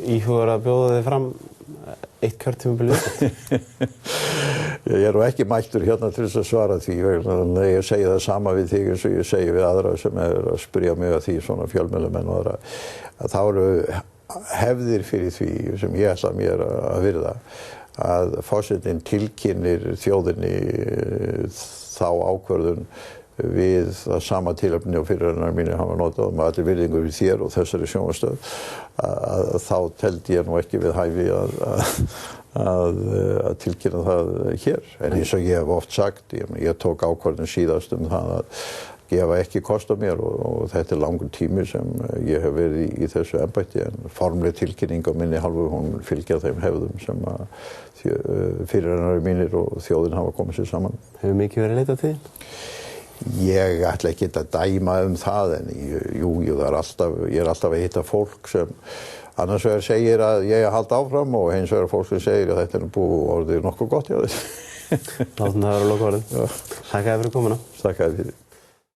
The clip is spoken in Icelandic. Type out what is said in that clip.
íhugar að bjóða þig fram eitt kjörtímabil Ég ekki mættur hérna til þess að svara því. Ég segi það sama við þig eins og ég segi við aðra sem að spyrja mig að því, svona fjölmiðlamenn og aðra, að þá eru hefðir fyrir því sem ég ætla mér að virða, að forsetinn tilkynnir þjóðinni þá ákvörðun við það sama tilefni og fyrirrennarar mínir hafa notað með allir virðingu við þér og þessari sjónvarpsstöð, að þá teldi ég nú ekki við hæfi að tilkynna það hér. En eins og ég hef oft sagt, ég tók ákvörðun síðast það að gefa ekki kost á mér og þetta langur tími sem ég hef verið í þessu embætti, en formleg tilkynning á minni hálfu, hún fylgja þeim hefðum sem að fyrirrennarar mínir og þjóðin hafa komið sér saman. Hefur mikið verið leitað til? Ég ætla ekki að dæma það, en jú, ég er alltaf að hitta fólk sem annars vegar segir að ég halda áfram og hins vegar fólk sem segir að þetta er búið orðið nokkuð gott hjá þess. Látum það vera lokaorðið. Þakka þér fyrir komuna. Þakka þér fyrir.